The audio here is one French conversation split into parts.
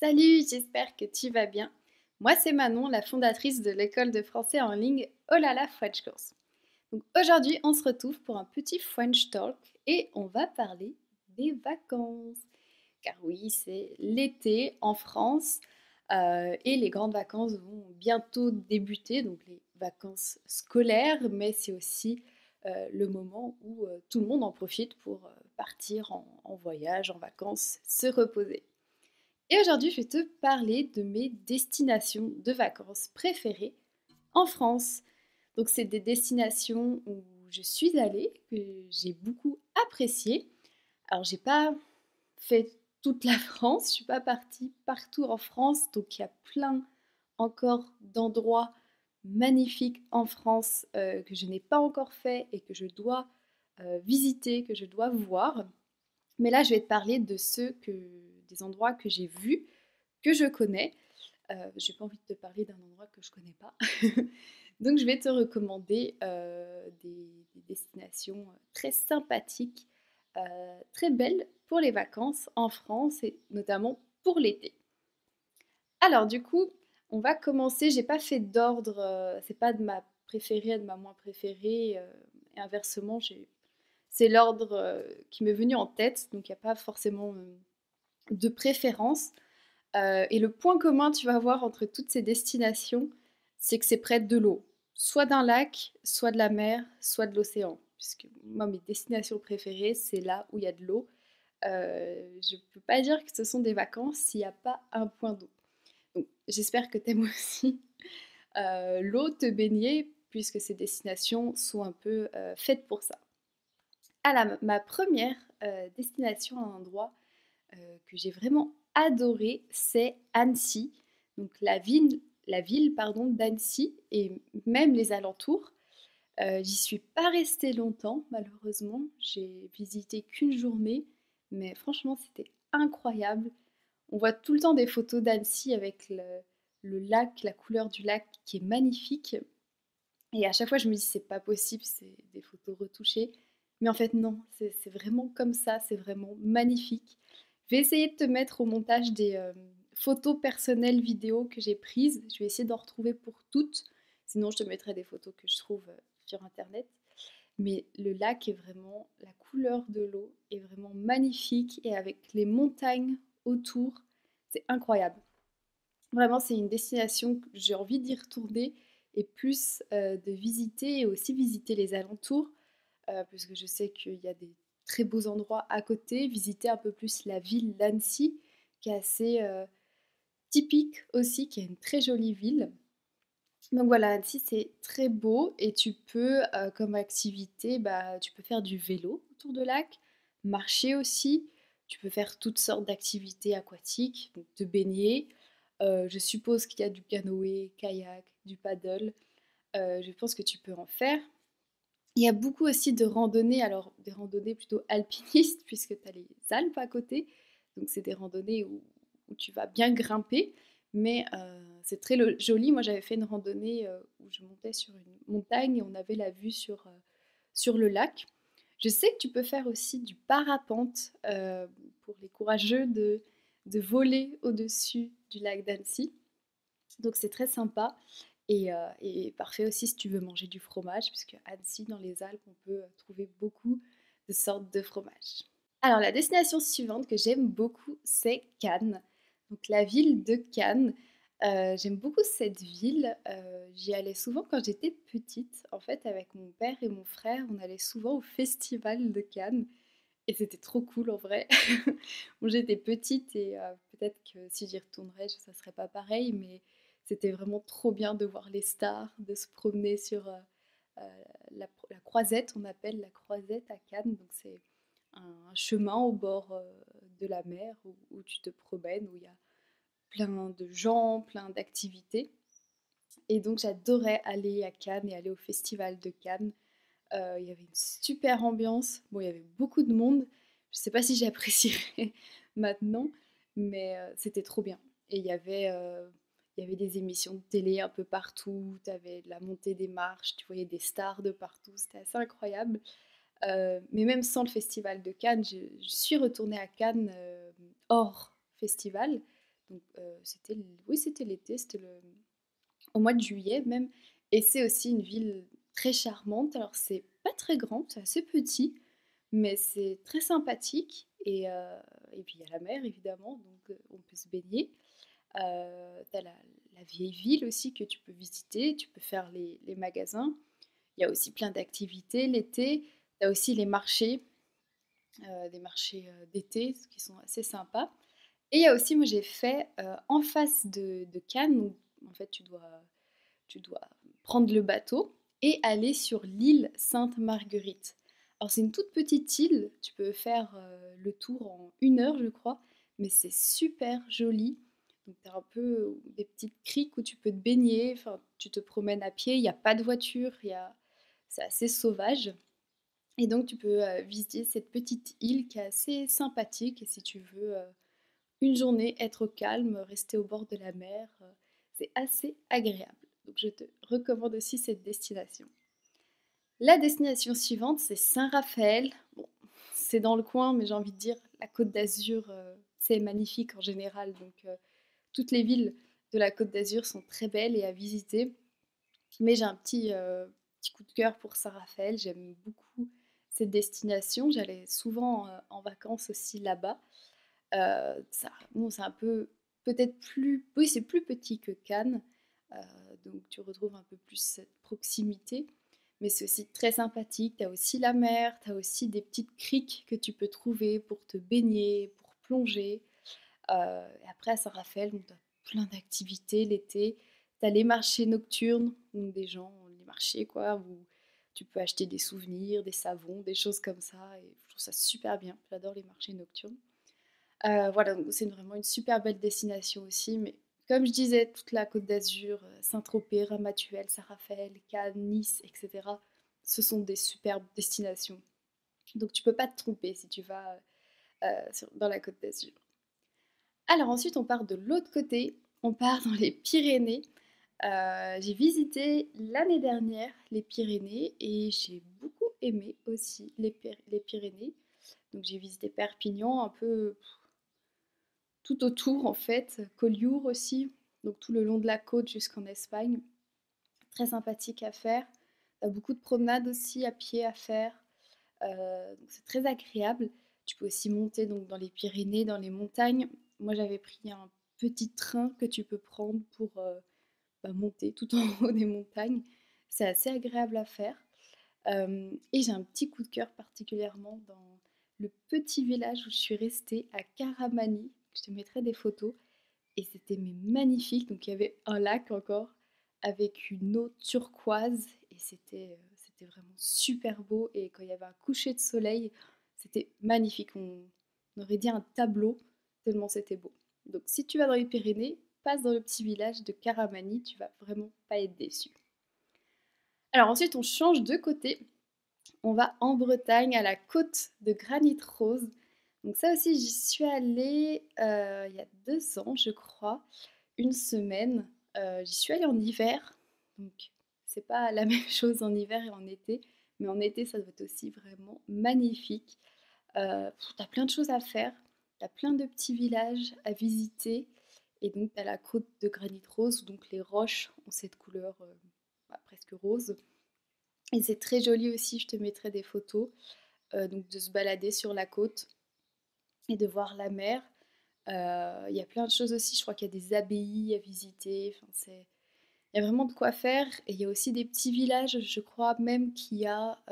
Salut, j'espère que tu vas bien. Moi, c'est Manon, la fondatrice de l'école de français en ligne Oh là là French Course. Donc aujourd'hui, on se retrouve pour un petit French Talk et on va parler des vacances. Car oui, c'est l'été en France et les grandes vacances vont bientôt débuter, donc les vacances scolaires, mais c'est aussi le moment où tout le monde en profite pour partir en voyage, en vacances, se reposer. Et aujourd'hui, je vais te parler de mes destinations de vacances préférées en France. Donc, c'est des destinations où je suis allée, que j'ai beaucoup appréciées. Alors, j'ai pas fait toute la France, je suis pas partie partout en France, donc il y a plein encore d'endroits magnifiques en France que je n'ai pas encore fait et que je dois visiter, que je dois voir. Mais là, je vais te parler des endroits que j'ai vus, que je connais. J'ai pas envie de te parler d'un endroit que je connais pas. Donc, je vais te recommander des destinations très sympathiques, très belles pour les vacances en France et notamment pour l'été. Alors, du coup, on va commencer. J'ai pas fait d'ordre, c'est pas de ma préférée à de ma moins préférée, et inversement, c'est l'ordre qui m'est venu en tête, donc il n'y a pas forcément de préférence. Et le point commun, tu vas voir, entre toutes ces destinations, c'est que c'est près de l'eau. Soit d'un lac, soit de la mer, soit de l'océan. Puisque moi, mes destinations préférées, c'est là où il y a de l'eau. Je ne peux pas dire que ce sont des vacances s'il n'y a pas un point d'eau. Donc, j'espère que tu aimes aussi l'eau, te baigner, puisque ces destinations sont un peu faites pour ça. Alors, ma première destination, un endroit que j'ai vraiment adoré, c'est Annecy. Donc la ville pardon, d'Annecy et même les alentours. J'y suis pas restée longtemps, malheureusement. J'ai visité qu'une journée, mais franchement, c'était incroyable. On voit tout le temps des photos d'Annecy avec le lac, la couleur du lac qui est magnifique. Et à chaque fois, je me dis, c'est pas possible, c'est des photos retouchées. Mais en fait, non, c'est vraiment comme ça, c'est vraiment magnifique. Je vais essayer de te mettre au montage des photos personnelles vidéo que j'ai prises. Je vais essayer d'en retrouver pour toutes. Sinon, je te mettrai des photos que je trouve sur Internet. Mais le lac est vraiment, la couleur de l'eau est vraiment magnifique et avec les montagnes autour, c'est incroyable. Vraiment, c'est une destination que j'ai envie d'y retourner et plus de visiter et aussi visiter les alentours, puisque je sais qu'il y a des très beaux endroits à côté. Visiter un peu plus la ville d'Annecy, qui est assez typique aussi, qui est une très jolie ville. Donc voilà, Annecy, c'est très beau et tu peux, comme activité, bah, tu peux faire du vélo autour de lac, marcher aussi. Tu peux faire toutes sortes d'activités aquatiques, donc te baigner. Je suppose qu'il y a du canoë, kayak, du paddle. Je pense que tu peux en faire. Il y a beaucoup aussi de randonnées, alors des randonnées plutôt alpinistes puisque tu as les Alpes à côté. Donc c'est des randonnées où tu vas bien grimper, mais c'est très joli. Moi j'avais fait une randonnée où je montais sur une montagne et on avait la vue sur le lac. Je sais que tu peux faire aussi du parapente pour les courageux de voler au-dessus du lac d'Annecy. Donc c'est très sympa et parfait aussi si tu veux manger du fromage, puisque à Annecy, dans les Alpes, on peut trouver beaucoup de sortes de fromages. Alors la destination suivante que j'aime beaucoup, c'est Cannes. Donc la ville de Cannes. J'aime beaucoup cette ville. J'y allais souvent quand j'étais petite. En fait, avec mon père et mon frère, on allait souvent au festival de Cannes. Et c'était trop cool en vrai. Bon, j'étais petite et peut-être que si j'y retournerais, ça serait pas pareil, mais c'était vraiment trop bien de voir les stars, de se promener sur la croisette, on appelle la croisette à Cannes. Donc c'est un chemin au bord de la mer où tu te promènes, où il y a plein de gens, plein d'activités. Et donc j'adorais aller à Cannes et aller au festival de Cannes. Il y avait une super ambiance. Bon, il y avait beaucoup de monde. Je sais pas si j'apprécierais maintenant, mais c'était trop bien. Et il y avait des émissions de télé un peu partout. Tu avais la montée des marches, tu voyais des stars de partout. C'était assez incroyable. Mais même sans le festival de Cannes, je suis retournée à Cannes hors festival, Donc oui, c'était l'été, c'était au mois de juillet même. Et c'est aussi une ville très charmante. Alors c'est pas très grand, c'est assez petit, mais c'est très sympathique. Et puis il y a la mer évidemment, donc on peut se baigner. Tu la vieille ville aussi que tu peux visiter, tu peux faire les magasins. Il y a aussi plein d'activités l'été. Tu as aussi les marchés, des marchés d'été, ce qui sont assez sympas. Et il y a aussi, moi j'ai fait en face de Cannes, où en fait tu dois prendre le bateau et aller sur l'île Sainte-Marguerite. Alors c'est une toute petite île, tu peux faire le tour en 1 heure je crois, mais c'est super joli. Donc tu as un peu des petites criques où tu peux te baigner, enfin tu te promènes à pied, il n'y a pas de voiture, c'est assez sauvage. Et donc tu peux visiter cette petite île qui est assez sympathique et si tu veux une journée être au calme, rester au bord de la mer, c'est assez agréable. Donc je te recommande aussi cette destination. La destination suivante, c'est Saint-Raphaël. Bon, c'est dans le coin, mais j'ai envie de dire, la Côte d'Azur, c'est magnifique en général. Donc toutes les villes de la Côte d'Azur sont très belles et à visiter. Mais j'ai un petit coup de cœur pour Saint-Raphaël. J'aime beaucoup cette destination. J'allais souvent en vacances aussi là-bas. Bon, c'est un peu peut-être plus oui, c'est plus petit que Cannes, heu, donc tu retrouves un peu plus cette proximité, mais c'est aussi très sympathique. Tu as aussi la mer, tu as aussi des petites criques que tu peux trouver pour te baigner, pour plonger, et après à Saint-Raphaël, donc tu as plein d'activités l'été. Tu as les marchés nocturnes, donc des gens les marchés quoi, où tu peux acheter des souvenirs, des savons, des choses comme ça et je trouve ça super bien. J'adore les marchés nocturnes. Voilà, donc c'est vraiment une super belle destination aussi, mais comme je disais, toute la Côte d'Azur, Saint-Tropez, Ramatuelle, Saint-Raphaël, Cannes, Nice et cetera, ce sont des superbes destinations. Donc tu peux pas te tromper si tu vas, dans la Côte d'Azur. Alors ensuite, on part de l'autre côté, on part dans les Pyrénées. J'ai visité l'année dernière les Pyrénées et j'ai beaucoup aimé aussi les Pyrénées. Donc j'ai visité Perpignan, un peu tout autour en fait, Collioure aussi, donc tout le long de la côte jusqu'en Espagne. Très sympathique à faire. Beaucoup de promenades aussi à pied à faire. Donc c'est très agréable. Tu peux aussi monter donc dans les Pyrénées, dans les montagnes. Moi j'avais pris un petit train que tu peux prendre pour monter tout en haut des montagnes. C'est assez agréable à faire. Et j'ai un petit coup de cœur particulièrement dans le petit village où je suis restée à Caramani. Je te mettrai des photos. Et c'était mais magnifique. Donc il y avait un lac encore avec une eau turquoise et c'était vraiment super beau. Et quand il y avait un coucher de soleil, c'était magnifique. On aurait dit un tableau tellement c'était beau. Donc si tu vas dans les Pyrénées, passe dans le petit village de Caramani, tu vas vraiment pas être déçu. Alors ensuite on change de côté. On va en Bretagne, à la côte de Granit Rose. Donc ça aussi, j'y suis allée il y a 2 ans, je crois, une semaine. J'y suis allée en hiver, donc c'est pas la même chose en hiver et en été, mais en été, ça doit être aussi vraiment magnifique. Tu as plein de choses à faire, tu as plein de petits villages à visiter, et donc tu as la côte de Granit Rose, donc les roches ont cette couleur presque rose. Et c'est très joli aussi, je te mettrai des photos, donc de se balader sur la côte et de voir la mer. Il y a plein de choses aussi, je crois qu'il y a des abbayes à visiter, enfin, il y a vraiment de quoi faire. Et il y a aussi des petits villages, je crois même qu'il y a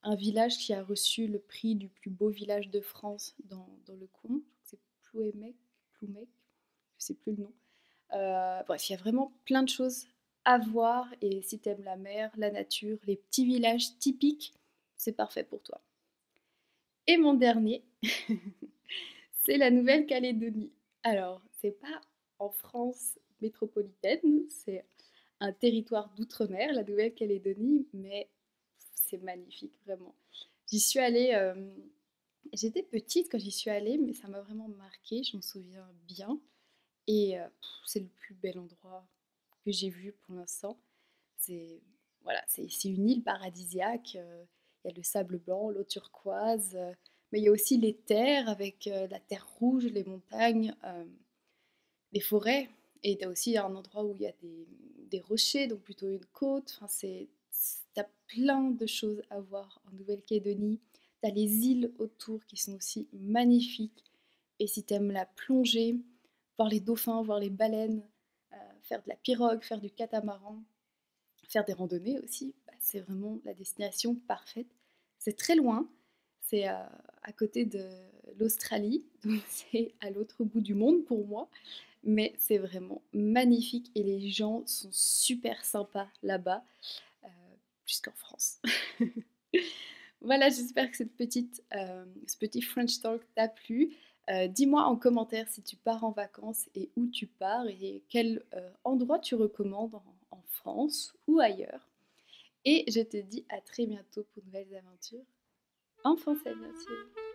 un village qui a reçu le prix du plus beau village de France dans le coin. Je crois que c'est Ploumec, je sais plus le nom. Bref, il y a vraiment plein de choses à voir et si t'aimes la mer, la nature, les petits villages typiques, c'est parfait pour toi. Et mon dernier, c'est la Nouvelle-Calédonie. Alors, c'est pas en France métropolitaine, c'est un territoire d'outre-mer, la Nouvelle-Calédonie, mais c'est magnifique, vraiment. J'y suis allée, j'étais petite quand j'y suis allée, mais ça m'a vraiment marquée, je m'en souviens bien. Et c'est le plus bel endroit que j'ai vu pour l'instant. C'est voilà, c'est une île paradisiaque, il y a le sable blanc, l'eau turquoise, mais il y a aussi les terres avec, la terre rouge, les montagnes, des forêts, et tu as aussi un endroit où il y a des rochers, donc plutôt une côte. Enfin, tu as plein de choses à voir en Nouvelle-Calédonie. Tu as les îles autour qui sont aussi magnifiques. Et si tu aimes la plongée, voir les dauphins, voir les baleines, faire de la pirogue, faire du catamaran, faire des randonnées aussi, bah, c'est vraiment la destination parfaite. C'est très loin, c'est à côté de l'Australie, donc c'est à l'autre bout du monde pour moi, mais c'est vraiment magnifique et les gens sont super sympas là-bas, euh, plus qu'en France. Voilà, j'espère que ce petit French Talk t'a plu. Dis-moi en commentaire si tu pars en vacances et où tu pars et quel endroit tu recommandes en France ou ailleurs. Et je te dis à très bientôt pour de nouvelles aventures en français, bien sûr.